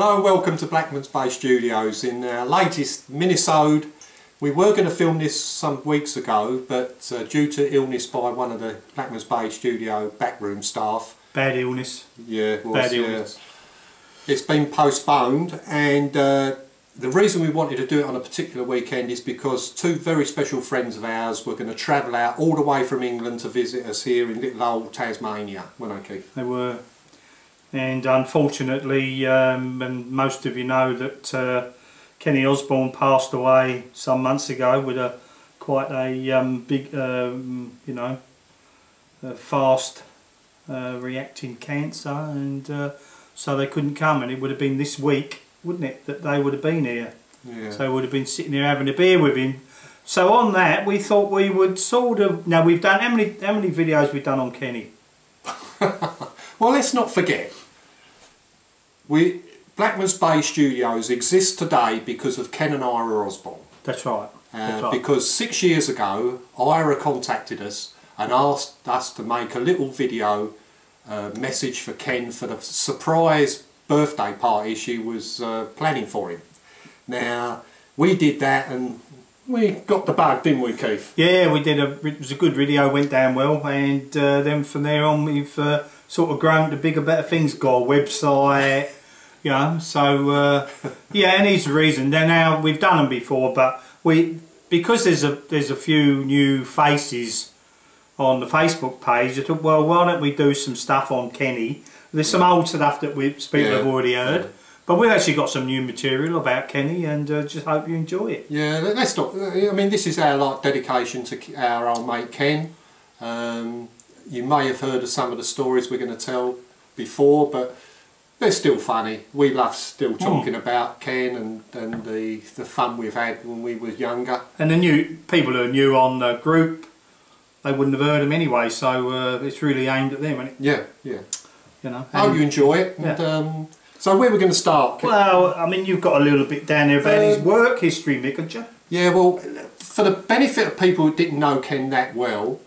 Hello and welcome to Blackmans Bay Studios. In our latest minisode, we were going to film this some weeks ago, but due to illness by one of the Blackmans Bay Studio backroom staff. Bad illness. Yeah, it was, bad illness. It's been postponed, and the reason we wanted to do it on a particular weekend is because two very special friends of ours were going to travel out all the way from England to visit us here in little old Tasmania, weren't they, Keith? They were. And unfortunately, and most of you know that Kenny Osborne passed away some months ago with quite a big, fast reacting cancer, and so they couldn't come, and it would have been this week, wouldn't it, that they would have been here. Yeah. So we would have been sitting here having a beer with him. So on that, we thought we would sort of. Now we've done how many videos we've done on Kenny? Well, let's not forget, Blackmans Bay Studios exists today because of Ken and Ira Osborne. That's right. That's right. Because 6 years ago, Ira contacted us and asked us to make a little video message for Ken for the surprise birthday party she was planning for him. Now, we did that and we got the bug, didn't we, Keith? Yeah, we did. It was a good video, went down well, and then from there on we've sort of grown to bigger, better things. Got a website, you know. So yeah, and here's the reason. Now we've done them before, but because there's a few new faces on the Facebook page. I thought, well, why don't we do some stuff on Kenny? There's some old stuff that people have already heard. Yeah. But we've actually got some new material about Kenny, and just hope you enjoy it. Yeah, let's not. I mean, this is our dedication to our old mate Ken. You may have heard of some of the stories we're going to tell before, but they're still funny. We love still talking about Ken and the fun we've had when we were younger. And the new people who are new on the group, they wouldn't have heard him anyway. So it's really aimed at them, isn't it? Yeah, yeah. You know. I hope you enjoy it. And, yeah. So where we're going to start? Well, I mean, you've got a little bit down there about his work history, Mick, haven't you? Yeah, well, for the benefit of people who didn't know Ken that well,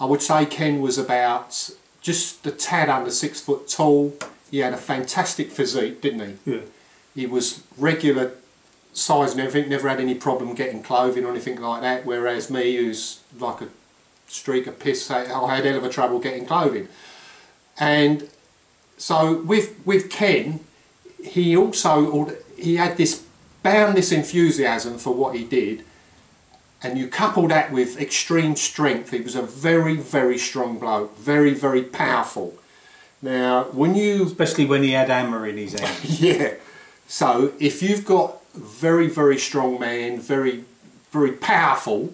I would say Ken was about just a tad under 6 foot tall. He had a fantastic physique, didn't he? Yeah. He was regular size and everything, never had any problem getting clothing or anything like that, whereas me, who's like a streak of piss, I had a hell of a trouble getting clothing. And so with Ken, he had this boundless enthusiasm for what he did, and you couple that with extreme strength. He was a very, very strong bloke, very, very powerful. Now, especially when he had hammer in his hand. Yeah. So if you've got a very, very strong man, very, very powerful,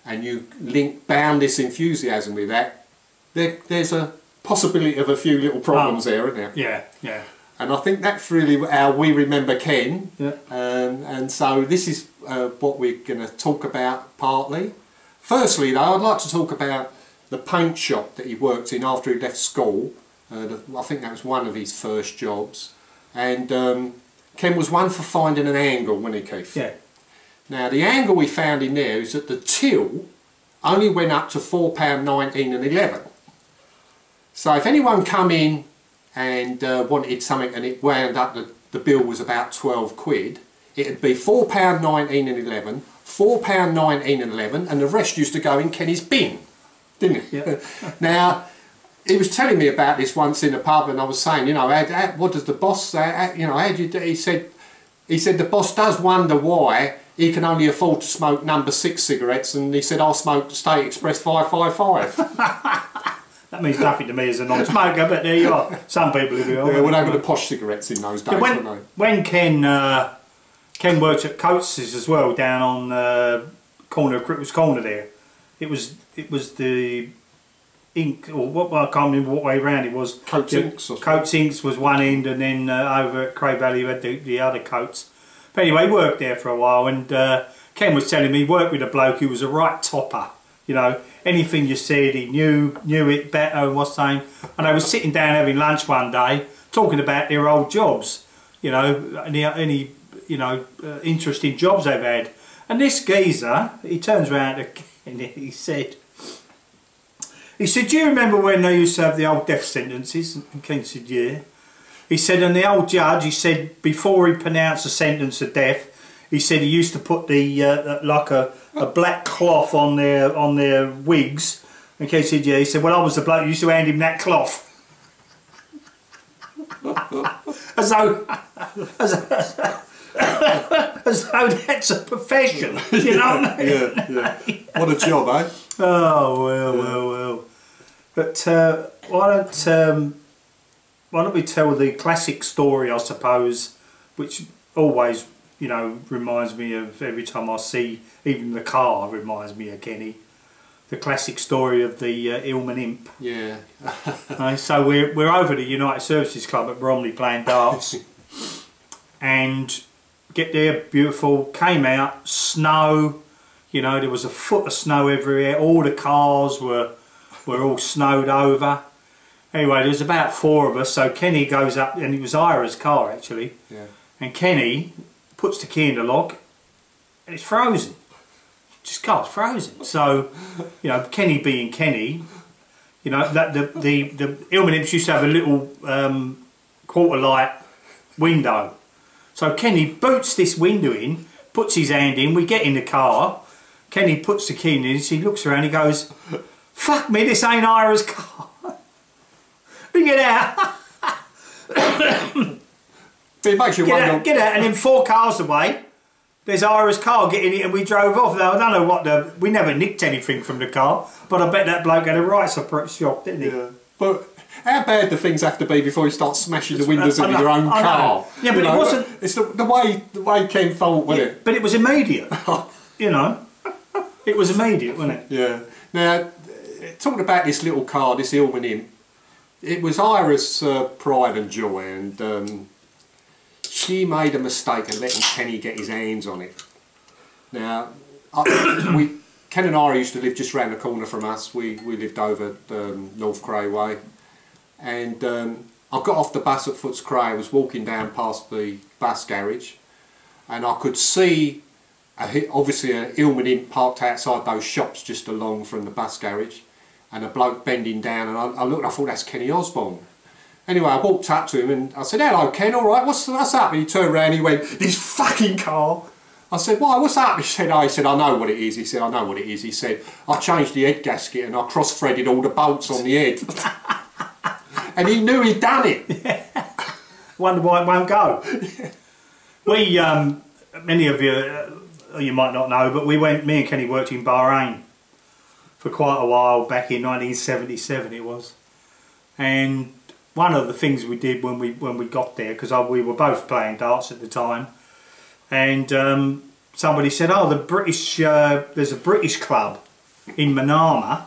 and you link boundless enthusiasm with that, there's a possibility of a few little problems there, isn't there? Yeah, yeah. And I think that's really how we remember Ken. Yeah. And so this is what we're going to talk about partly. Firstly, though, I'd like to talk about the paint shop that he worked in after he left school. I think that was one of his first jobs. And Ken was one for finding an angle, wasn't he, Keith? Yeah. Now, the angle we found in there is that the till only went up to £4.19 and 11. So if anyone come in and wanted something and it wound up the bill was about 12 quid, it'd be £4.19 and 11, £4.19 and 11, and the rest used to go in Kenny's bin, didn't it? Yeah. Now, he was telling me about this once in a pub, and I was saying, you know, what does the boss say? You know, how do you do? He said the boss does wonder why he can only afford to smoke number 6 cigarettes, and he said, I'll smoke State Express 555. That means nothing to me as a non-smoker, but there you are. Some people who do. Yeah, well, they were the posh cigarettes in those days, weren't they? When Ken worked at Coates's as well, down on corner of Crickle's Corner there, it was the Ink, or what, I can't remember what way round it was. Coates Inks. Coates Inks was one end, and then over at Cray Valley you had the other Coates. But anyway, he worked there for a while, and Ken was telling me he worked with a bloke who was a right topper. You know, anything you said, he knew it better and was saying. And I was sitting down having lunch one day, talking about their old jobs, you know, any interesting jobs they've had. And this geezer, he turns around to Ken and he said, do you remember when they used to have the old death sentences? And Ken said, yeah. He said, and the old judge, he said, before he pronounced the sentence of death, he said he used to put the like a black cloth on their wigs. And Ken said, yeah. He said, well, I was the bloke who used to hand him that cloth. as though that's a profession, you know what I mean? Yeah. What a job, eh? Oh, well. But why don't we tell the classic story, I suppose, which always, you know, reminds me of every time I see, even the car reminds me of Kenny. The classic story of the Ilman Imp. Yeah. So we're over the United Services Club at Bromley playing darts, and get there, beautiful. Came out, snow. You know, there was a foot of snow everywhere. All the cars were all snowed over. Anyway, there was about 4 of us. So Kenny goes up, and it was Ira's car actually. Yeah. And Kenny puts the key in the lock, and it's frozen. Just car's frozen. So, you know, Kenny being Kenny, you know, that the Ilman Imps used to have a little quarter light window. So Kenny boots this window in, puts his hand in, we get in the car, Kenny puts the key in, and he looks around, he goes, fuck me, this ain't Ira's car. We get out. It makes you wonder. Get out, and then 4 cars away, there's Ira's car getting it, and we drove off. Now, I don't know what we never nicked anything from the car, but I bet that bloke had a right surprise shock, didn't he? Yeah. But how bad do things have to be before you start smashing the windows of your own car? Yeah, but it wasn't. It's the way Ken thought, wasn't it? But it was immediate. You know, it was immediate, wasn't it? Yeah. Now, talking about this little car, this Ilman Imp, it was Ira's pride and joy, and she made a mistake of letting Kenny get his hands on it. Now, Ken and Ira used to live just round the corner from us. We lived over North Cray Way, and I got off the bus at Footscray. I was walking down past the bus garage, and I could see obviously an Ilman Imp parked outside those shops just along from the bus garage, and a bloke bending down, and I looked, I thought, that's Kenny Osborne. Anyway, I walked up to him and I said, hello Ken, alright, what's up? And he turned around and he went, this fucking car. I said, why, what's up? He said, I know what it is. He said, I know what it is. He said, I changed the head gasket and I cross-threaded all the bolts on the head. And he knew he'd done it. Yeah. Wonder why it won't go. We, many of you might not know, but me and Kenny worked in Bahrain for quite a while, back in 1977 it was. And one of the things we did when we got there, because we were both playing darts at the time, and somebody said, oh, there's a British club in Manama.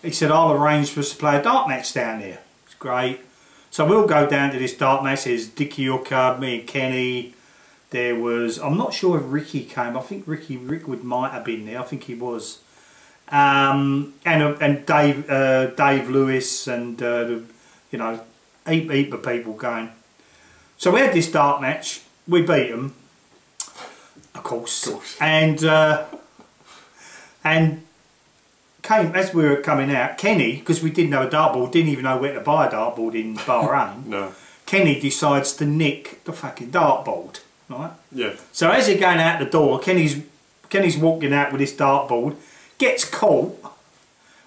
He said, I'll arrange for us to play a dart match down there. It's great. So we'll go down to this dart match. There's Dickie Hooker, me and Kenny. There was, I'm not sure if Ricky came. I think Rickwood might have been there. I think he was. And Dave Lewis, and you know, heap of people going. So we had this dart match. We beat them, of course. And came as we were coming out. Kenny, because we didn't have a dartboard, didn't even know where to buy a dartboard in Bahrain. No. Kenny decides to nick the fucking dartboard, right? Yeah. So as they're going out the door, Kenny's walking out with this dartboard, gets caught,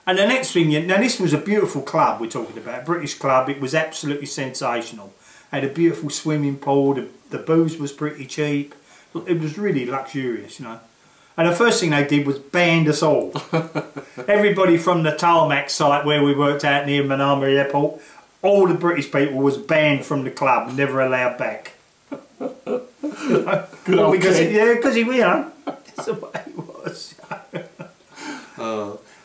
and the next thing now this was a beautiful club we're talking about, British club. It was absolutely sensational. Had a beautiful swimming pool. The booze was pretty cheap. It was really luxurious, you know. And the first thing they did was banned us all. Everybody from the tarmac site where we worked out near Manama Airport, all the British people was banned from the club and never allowed back. You know? Good old because Ken. yeah, because you know, that's the way it was.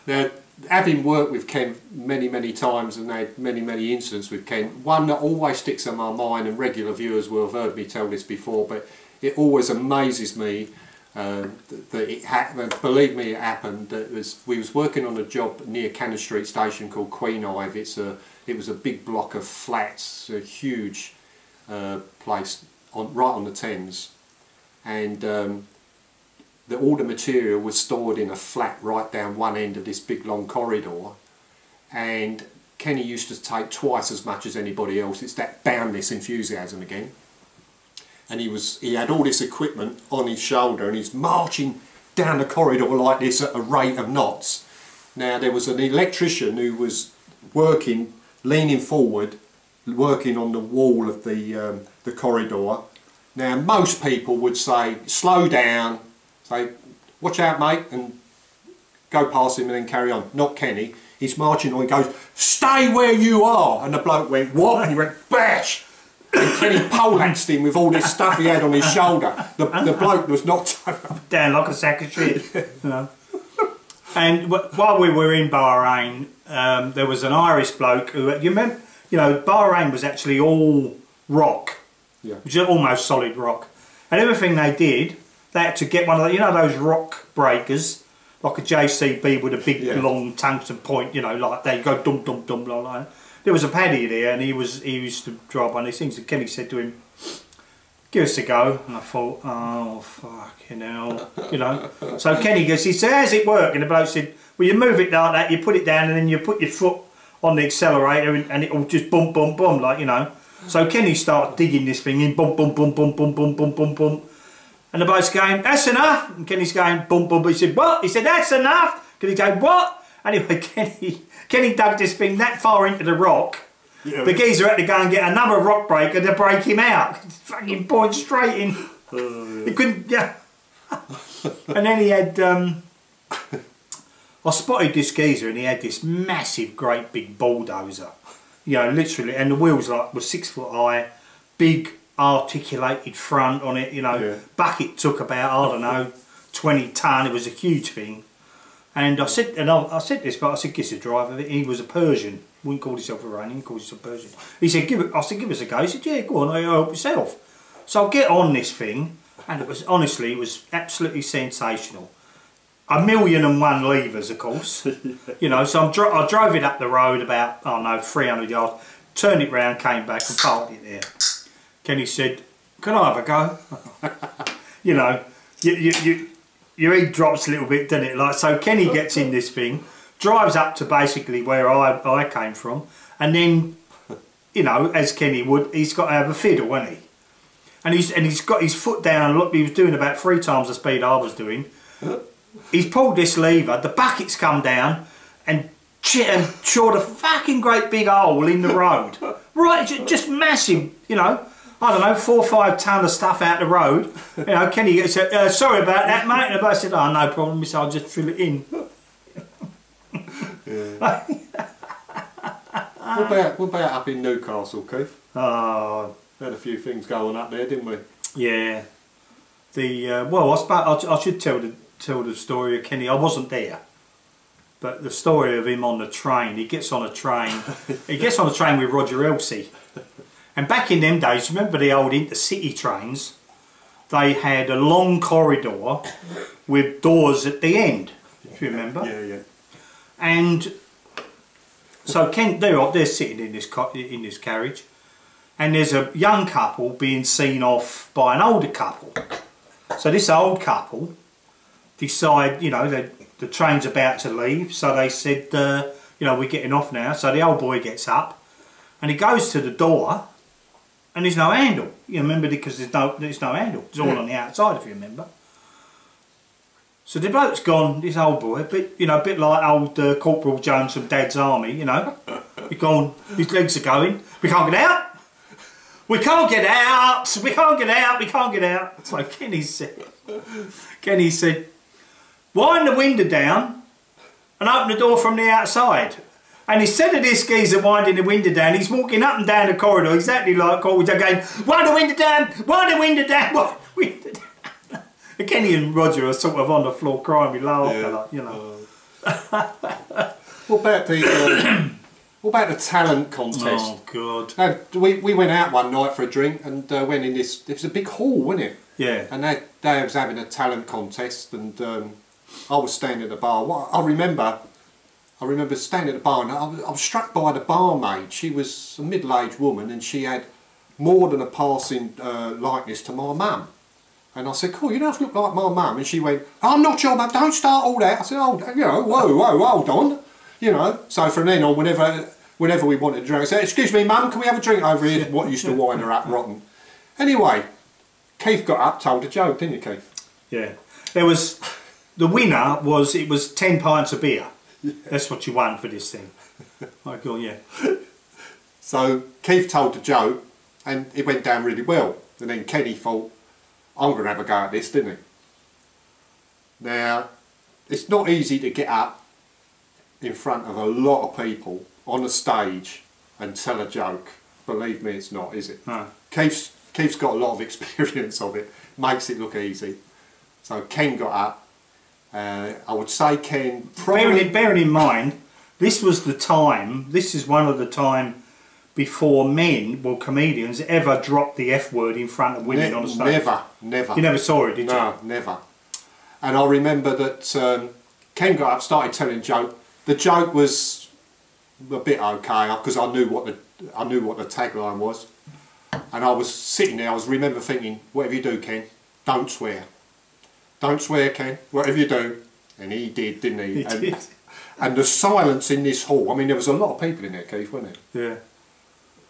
Now, having worked with Ken many times and had many incidents with Ken, one that always sticks in my mind, and regular viewers will have heard me tell this before, but it always amazes me that it happened. Believe me, it happened. We was working on a job near Cannon Street Station called Queen Ive. It was a big block of flats, a huge place right on the Thames, and all the material was stored in a flat right down one end of this big long corridor, and Kenny used to take twice as much as anybody else. It's that boundless enthusiasm again. And he had all this equipment on his shoulder, and he's marching down the corridor like this at a rate of knots. Now there was an electrician who was working, leaning forward, working on the wall of the corridor. Now most people would say, slow down, say, watch out mate, and go past him and then carry on. Not Kenny. He's marching on, he goes, stay where you are. And the bloke went, what? And he went, bash! And Kenny poleaxed him with all this stuff he had on his shoulder. The bloke was knocked down like a sack of shit. You know. And while we were in Bahrain, there was an Irish bloke who, you remember, you know, Bahrain was actually all rock, yeah, which is almost solid rock. And everything they did, they had to get one of the, you know, those rock breakers, like a JCB with a big long tungsten point, you know, like they go dum dum dum like that. There was a paddy there, and he used to drive one of these things, and Kenny said to him, give us a go. And I thought, oh fucking hell, you know. So Kenny goes, he said, how's it work? And the bloke said, well, you move it like that, you put it down, and then you put your foot on the accelerator, and it'll just bump bump bump, like, you know. So Kenny started digging this thing in, bump bump bump bump bump bump bump bump bump. And the bloke's going, that's enough. And Kenny's going, bump bump. He said, what? He said, that's enough. Kenny going, what? Anyway, Kenny dug this thing that far into the rock. Yeah. The geezer had to go and get another rock breaker to break him out. Fucking point straight in. He couldn't, yeah. And then he had, I spotted this geezer, and he had this massive, great big bulldozer. You know, literally, and the wheels were 6 foot high, big articulated front on it, you know. Yeah. Bucket took about, I don't know, 20 tonne. It was a huge thing. And I said this, but I said, guess the driver of it. He was a Persian. Wouldn't call himself Iranian, called himself Persian. He said, I said, give us a go. He said, yeah, go on, help yourself. So I'll get on this thing, and it was, honestly, it was absolutely sensational. 1,000,001 levers, of course. You know, so I drove it up the road about, I don't know, 300 yards, turned it round, came back and parked it there. Kenny said, can I have a go? You know, your head drops a little bit, doesn't it? Like, so Kenny gets in this thing, drives up to basically where I came from, and then, you know, as Kenny would, he's got to have a fiddle, hasn't he? And he's got his foot down. Look, he was doing about 3 times the speed I was doing. He's pulled this lever, the bucket's come down and shored a fucking great big hole in the road. Right, just massive, you know. I don't know, 4 or 5 tonne of stuff out the road. You know, Kenny said, sorry about that, mate. And I said, oh, no problem, miss, I'll just fill it in. Yeah. What about up in Newcastle, Keith? Oh, we had a few things going up there, didn't we? Yeah. Well, I should tell the story of Kenny. I wasn't there, but the story of him on the train. He gets on a train. He gets on a train with Roger Elsey. And back in them days, remember the old intercity trains? They had a long corridor with doors at the end, if you remember. Yeah, yeah. And so they're sitting in this carriage, and there's a young couple being seen off by an older couple. So this old couple decide, you know, the train's about to leave, so they said, you know, we're getting off now. So the old boy gets up, and he goes to the door. And there's no handle. You remember, because there's no handle. It's all on the outside, if you remember. So the bloke's gone, this old boy, a bit like old Corporal Jones from Dad's Army, you know. He's gone, his legs are going. We can't get out. We can't get out. We can't get out. We can't get out. So Kenny said, wind the window down and open the door from the outside. And instead of this geezer winding the window down, he's walking up and down the corridor exactly like Corporal Jones, going, wind the window down, wind the window down, wind the window down. And Kenny and Roger are sort of on the floor crying with laughter, yeah. Like, you know. What about the talent contest? Oh, God. We went out one night for a drink and went in this, it was a big hall, wasn't it? Yeah. And they was having a talent contest, and I was standing at the bar. I remember standing at the bar, and I was struck by the barmaid. She was a middle-aged woman, and she had more than a passing likeness to my mum. And I said, cool, you don't have to look like my mum. And she went, I'm not your mum, don't start all that. I said, oh, you know, whoa, hold on. You know, so from then on, whenever whenever we wanted a drink, I said, "Excuse me, Mum, can we have a drink over here?" What used to wind her up rotten. Anyway, Keith got up, told a joke, didn't you, Keith? Yeah. There was, the winner was, it was 10 pints of beer. Yeah. That's what you won for this thing. I go, yeah. So Keith told the joke and it went down really well. And then Kenny thought, I'm going to have a go at this, didn't he? Now, it's not easy to get up in front of a lot of people on a stage and tell a joke. Believe me, it's not, is it? No. Keith's got a lot of experience of it, makes it look easy. So Ken got up. I would say Ken probably... Bearing in mind, this was the time, this is one of the time before men, well, comedians, ever dropped the F word in front of women on the stage. Never. You never saw it, did you? No, never. And I remember that Ken got up, started telling a joke. The joke was a bit okay because I knew what the tagline was. And I was sitting there, I remember thinking, whatever you do, Ken, don't swear. Don't swear, Ken, whatever you do. And he did, didn't he? He did. And the silence in this hall, I mean, there was a lot of people in there, Keith, wasn't there? Yeah.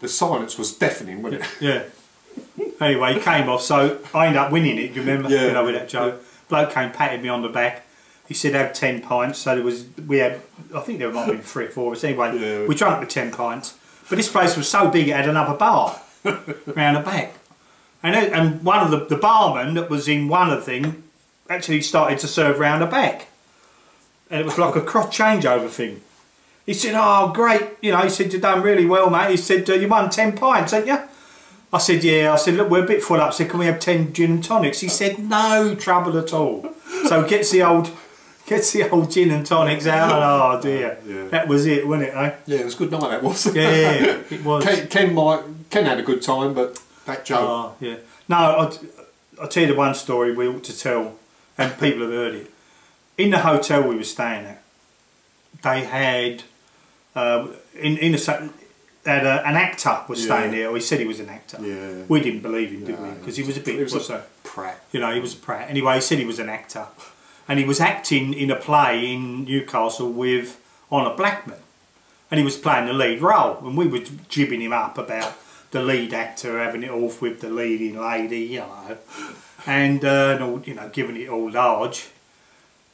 The silence was deafening, wasn't it? Yeah. Anyway, he came off, so I ended up winning it, do you remember? Yeah. You know, with that joke. Bloke came, patted me on the back. He said, have 10 pints. So we had, I think there might have been 3 or 4 of us. Anyway, yeah. We drank the 10 pints. But this place was so big, it had another bar round the back. And one of the barman that was in one of the thing actually started to serve round the back. And it was like a cross changeover thing. He said, oh, great. You know, he said, you've done really well, mate. He said, you won 10 pints, haven't you? I said, yeah. I said, look, we're a bit full up. I said, can we have 10 gin and tonics? He said, no trouble at all. So gets the old gin and tonics out. And, oh, dear. Yeah. That was it, wasn't it, eh? Yeah, it was a good night, that was. Yeah, it was. Ken had a good time, but that joke... Oh, yeah. No, I'll tell you the one story we ought to tell, and people have heard it. In the hotel we were staying at, they had... an actor was staying there, or he said he was an actor. Yeah. We didn't believe him, did we? Because he was a bit... He was a prat. You know, he was a prat. Anyway, he said he was an actor. And he was acting in a play in Newcastle with Honor Blackman. And he was playing the lead role. And we were jibbing him up about the lead actor having it off with the leading lady, you know. And, you know, giving it all large.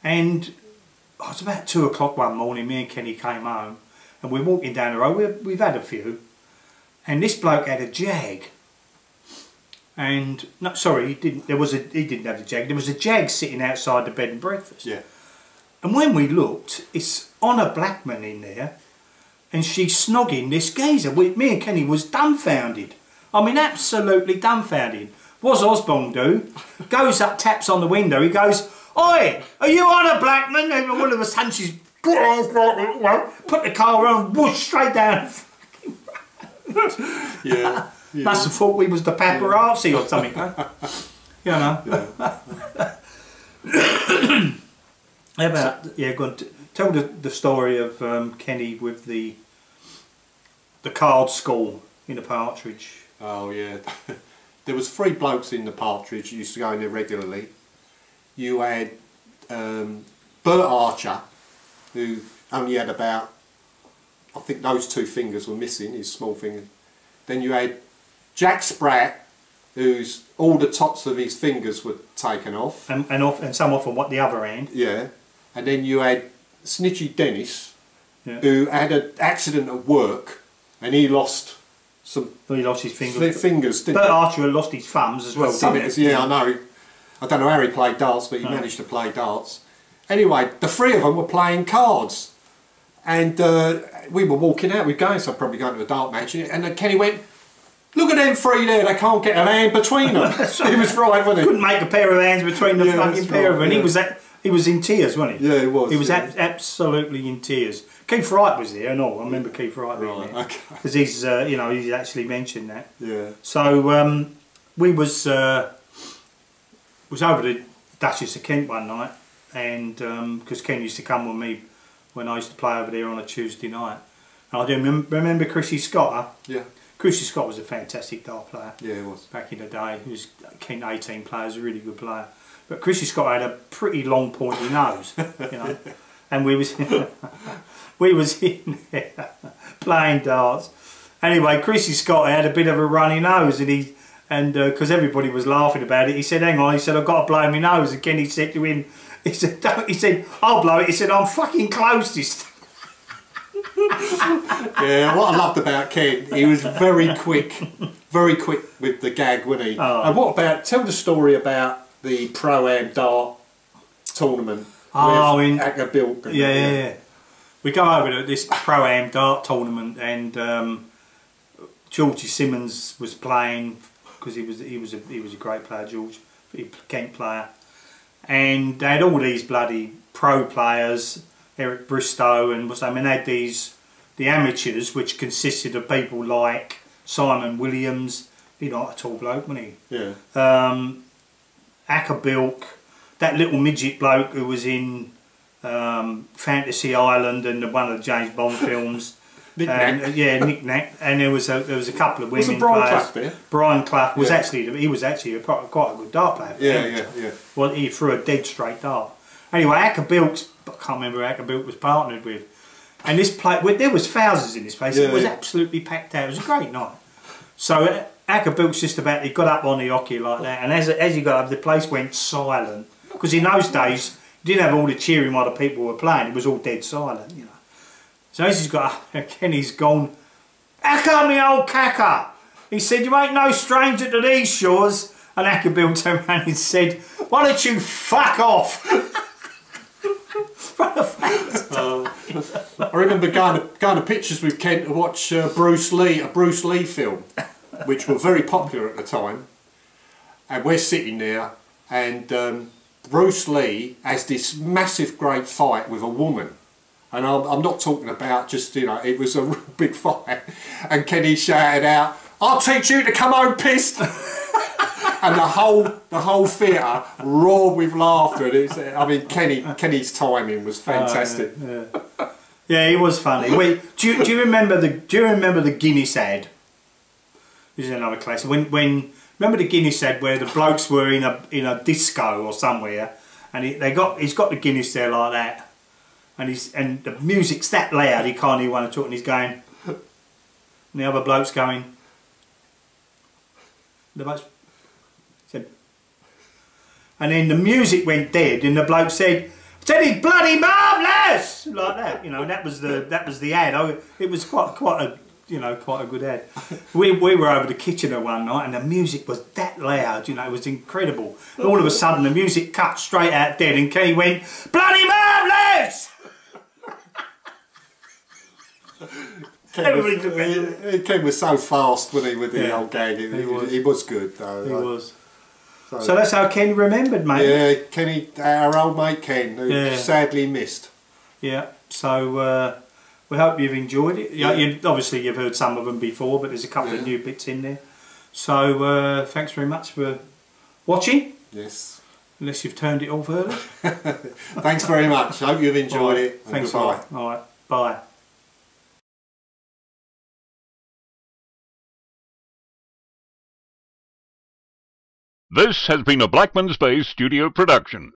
And it was about 2 o'clock one morning, me and Kenny came home. And we're walking down the road, we've had a few, and this bloke had a Jag. And, no, sorry, he didn't have a Jag, there was a Jag sitting outside the bed and breakfast. Yeah. And when we looked, it's Honor Blackman in there, and she's snogging this geezer. Me and Kenny was dumbfounded. I mean, absolutely dumbfounded. What's Osborne do? Goes up, taps on the window, he goes, oi, are you Honor Blackman? And all of a sudden she's put the car around, whoosh, straight down. Yeah. Must have thought we was the paparazzi or something, huh? You know. Yeah. How about, yeah, go on, tell the story of Kenny with the card school in the Partridge. Oh, yeah. There was 3 blokes in the Partridge, used to go in there regularly. You had Bert Archer, who only had about, I think those 2 fingers were missing, his small finger. Then you had Jack Spratt, whose all the tops of his fingers were taken off. And some off on what the other hand. Yeah. And then you had Snitchy Dennis, who had an accident at work, and he lost some... Well, he lost his fingers. Didn't Bert he? Archer lost his thumbs as well, didn't he? Yeah, I know. I don't know how he played darts, but he managed to play darts. Anyway, the 3 of them were playing cards, and we were walking out. We were going, so probably going to a dart match, and then Kenny went, "Look at them 3 there. They can't get a hand between them." He was right, wasn't he? Couldn't make a pair of hands between the fucking pair of them. Yeah. He was in tears, wasn't he? Yeah, he was. He was absolutely in tears. Keith Wright was there, and all. I remember Keith Wright being there because he's, you know, he's actually mentioned that. Yeah. So we was over to Duchess of Kent one night. And because Ken used to come with me when I used to play over there on a Tuesday night. And I do remember Chrissy Scott. Huh? Yeah. Chrissy Scott was a fantastic dart player. Yeah, he was. Back in the day. He was Kent 18 player, was a really good player. But Chrissy Scott had a pretty long pointy nose, you know. and we was we was in there playing darts. Anyway, Chrissy Scott had a bit of a runny nose, and because everybody was laughing about it, he said, "Hang on," he said, "I've got to blow my nose." And Kenny said to him, he said, "Don't," he said, "I'll blow it." He said, "I'm fucking closest." Yeah, what I loved about Ken, he was very quick with the gag, wasn't he? Oh. And what about, tell the story about the Pro-Am dart tournament with Acker Bilk. Yeah. We go over to this Pro-Am dart tournament, and Georgie Simmons was playing, because he was a great player, George, Kent player, and they had all these bloody pro players, Eric Bristow and what's I mean, they had the amateurs, which consisted of people like Simon Williams, he's not a tall bloke, wasn't he? Yeah. Acker Bilk, that little midget bloke who was in Fantasy Island and one of the James Bond films. Knick-Knack. Yeah, Knick-Knack. And there was a couple of women Was Brian players. Clough there? Brian Clough was Yeah. actually quite a good dart player. Yeah. Well, he threw a dead straight dart. Anyway, Acker Bilk, I can't remember who Acker Bilk was partnered with. And this place, there was thousands in this place. Yeah, it was absolutely packed out. It was a great night. So Acker Bilk's just about, he got up on the hockey like that, and as he got up, the place went silent. Because in those days, you didn't have all the cheering while the people were playing. It was all dead silent, you know. So as he's got up, Kenny's gone, "Acker, me old cacker!" He said, "You ain't no stranger to these shores." And Acker Bilk turned around and said, "Why don't you fuck off?" I remember going to pictures with Ken to watch a Bruce Lee film, which were very popular at the time. And we're sitting there, and Bruce Lee has this massive great fight with a woman. And I'm not talking about just, you know, it was a real big fight. And Kenny shouted out, "I'll teach you to come home pissed." And the whole theatre roared with laughter. And I mean, Kenny's timing was fantastic. Yeah, he was funny. Wait, do you remember the Guinness ad? This is another classic. When remember the Guinness ad where the blokes were in a disco or somewhere, and he's got the Guinness there like that, and the music's that loud he can't hear one at all, and he's going, and the other bloke's going, the bloke's said, and then the music went dead, and the bloke said, "Said he's bloody marvellous!" like that, you know. And that was the ad. It was quite a good ad. We were over to Kitchener one night, and the music was that loud, you know, it was incredible. And all of a sudden, the music cut straight out dead, and Kenny went, "Bloody marvellous!" Ken was so fast, wasn't he, with the old gag. He was good, though. He was. So that's how Ken remembered, mate. Yeah, Kenny, our old mate Ken, who sadly missed. Yeah, so we hope you've enjoyed it. Yeah. Obviously you've heard some of them before, but there's a couple of new bits in there. So thanks very much for watching. Yes. Unless you've turned it off early. Thanks very much. I hope you've enjoyed it. Thanks a lot. All right, bye. This has been a Blackmans Bay Studio production.